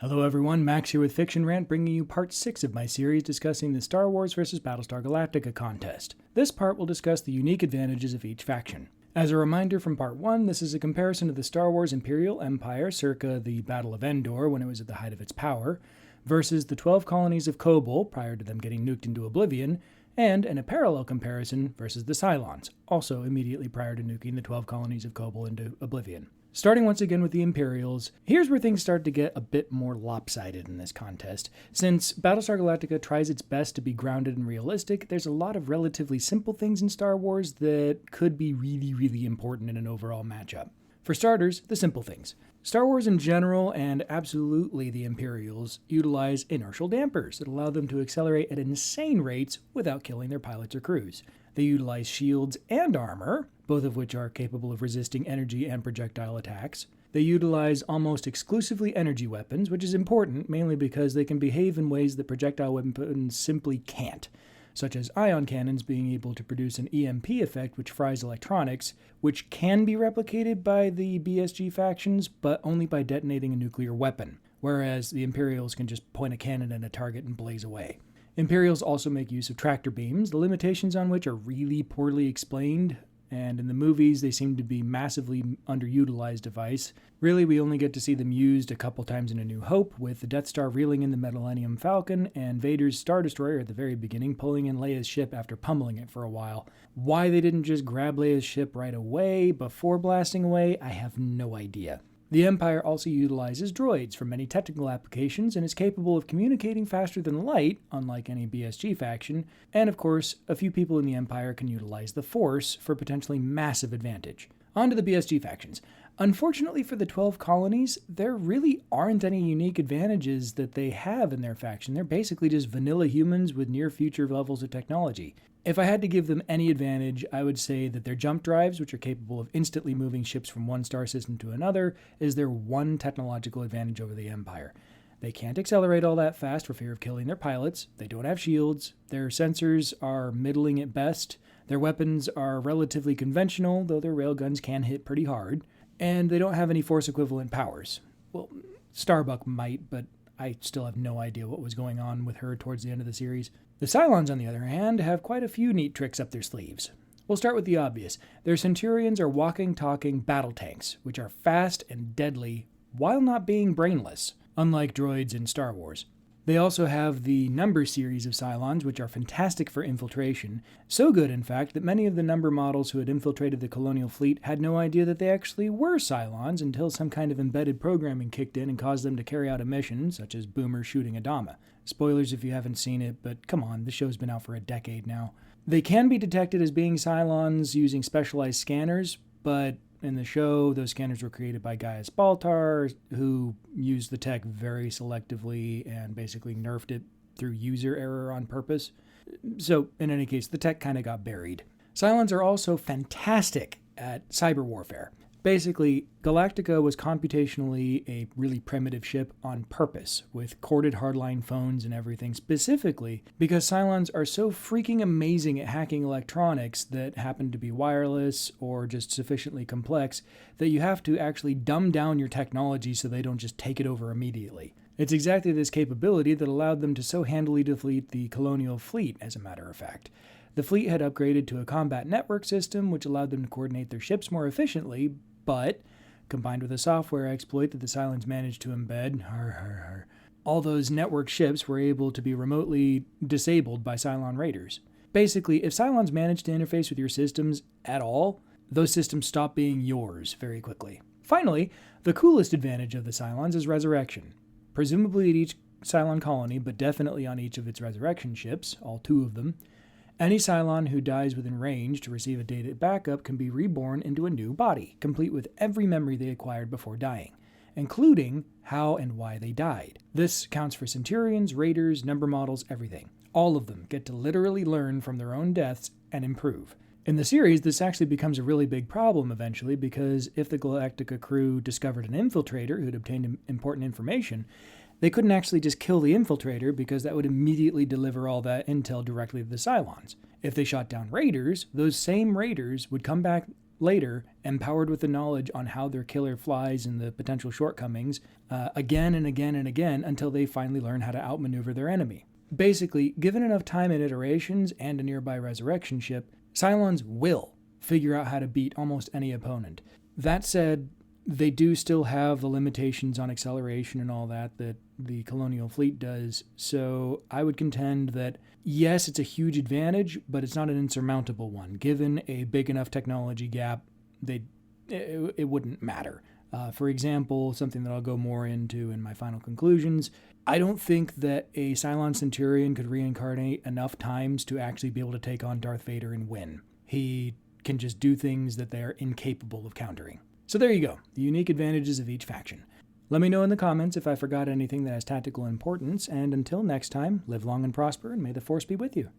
Hello everyone, Max here with Fiction Rant, bringing you part 6 of my series discussing the Star Wars vs. Battlestar Galactica contest. This part will discuss the unique advantages of each faction. As a reminder from part 1, this is a comparison of the Star Wars Imperial Empire circa the Battle of Endor when it was at the height of its power, versus the 12 colonies of Kobol prior to them getting nuked into oblivion, and in a parallel comparison versus the Cylons, also immediately prior to nuking the 12 colonies of Kobol into oblivion. Starting once again with the Imperials, here's where things start to get a bit more lopsided in this contest. Since Battlestar Galactica tries its best to be grounded and realistic, there's a lot of relatively simple things in Star Wars that could be really important in an overall matchup. For starters, the simple things. Star Wars in general, and absolutely the Imperials, utilize inertial dampers that allow them to accelerate at insane rates without killing their pilots or crews. They utilize shields and armor, both of which are capable of resisting energy and projectile attacks. They utilize almost exclusively energy weapons, which is important mainly because they can behave in ways that projectile weapons simply can't, such as ion cannons being able to produce an EMP effect which fries electronics, which can be replicated by the BSG factions, but only by detonating a nuclear weapon, whereas the Imperials can just point a cannon at a target and blaze away. Imperials also make use of tractor beams, the limitations on which are really poorly explained, and in the movies they seem to be massively underutilized device. Really, we only get to see them used a couple times in A New Hope, with the Death Star reeling in the Millennium Falcon and Vader's Star Destroyer at the very beginning pulling in Leia's ship after pummeling it for a while. Why they didn't just grab Leia's ship right away before blasting away, I have no idea. The Empire also utilizes droids for many technical applications and is capable of communicating faster than light, unlike any BSG faction, and of course, a few people in the Empire can utilize the Force for potentially massive advantage. On to the BSG factions. Unfortunately for the 12 colonies, there really aren't any unique advantages that they have in their faction. They're basically just vanilla humans with near-future levels of technology. If I had to give them any advantage, I would say that their jump drives, which are capable of instantly moving ships from one star system to another, is their one technological advantage over the Empire. They can't accelerate all that fast for fear of killing their pilots, they don't have shields, their sensors are middling at best, their weapons are relatively conventional, though their railguns can hit pretty hard, and they don't have any Force equivalent powers. Well, Starbuck might, but I still have no idea what was going on with her towards the end of the series. The Cylons, on the other hand, have quite a few neat tricks up their sleeves. We'll start with the obvious. Their Centurions are walking, talking battle tanks, which are fast and deadly while not being brainless, unlike droids in Star Wars. They also have the Number series of Cylons, which are fantastic for infiltration. So good, in fact, that many of the Number models who had infiltrated the Colonial Fleet had no idea that they actually were Cylons until some kind of embedded programming kicked in and caused them to carry out a mission, such as Boomer shooting Adama. Spoilers if you haven't seen it, but come on, the show's been out for a decade now. They can be detected as being Cylons using specialized scanners, but in the show, those scanners were created by Gaius Baltar, who used the tech very selectively and basically nerfed it through user error on purpose. So, in any case, the tech kind of got buried. Cylons are also fantastic at cyber warfare. Basically, Galactica was computationally a really primitive ship on purpose, with corded hardline phones and everything, specifically because Cylons are so freaking amazing at hacking electronics that happen to be wireless or just sufficiently complex that you have to actually dumb down your technology so they don't just take it over immediately. It's exactly this capability that allowed them to so handily defeat the Colonial Fleet, as a matter of fact. The fleet had upgraded to a combat network system, which allowed them to coordinate their ships more efficiently, but, combined with a software exploit that the Cylons managed to embed, all those network ships were able to be remotely disabled by Cylon raiders. Basically, if Cylons managed to interface with your systems at all, those systems stop being yours very quickly. Finally, the coolest advantage of the Cylons is resurrection. Presumably at each Cylon colony, but definitely on each of its resurrection ships, all 2 of them, any Cylon who dies within range to receive a data backup can be reborn into a new body, complete with every memory they acquired before dying, including how and why they died. This counts for Centurions, Raiders, Number models, everything. All of them get to literally learn from their own deaths and improve. In the series, this actually becomes a really big problem eventually, because if the Galactica crew discovered an infiltrator who'd obtained important information, they couldn't actually just kill the infiltrator because that would immediately deliver all that intel directly to the Cylons. If they shot down raiders, those same raiders would come back later, empowered with the knowledge on how their killer flies and the potential shortcomings, again and again and again until they finally learn how to outmaneuver their enemy. Basically, given enough time and iterations and a nearby resurrection ship, Cylons will figure out how to beat almost any opponent. That said, they do still have the limitations on acceleration and all that the Colonial Fleet does, so I would contend that yes, it's a huge advantage, but it's not an insurmountable one. Given a big enough technology gap, it wouldn't matter. For example, something that I'll go more into in my final conclusions, I don't think that a Cylon Centurion could reincarnate enough times to actually be able to take on Darth Vader and win. He can just do things that they are incapable of countering. So there you go, the unique advantages of each faction. Let me know in the comments if I forgot anything that has tactical importance, and until next time, live long and prosper, and may the Force be with you.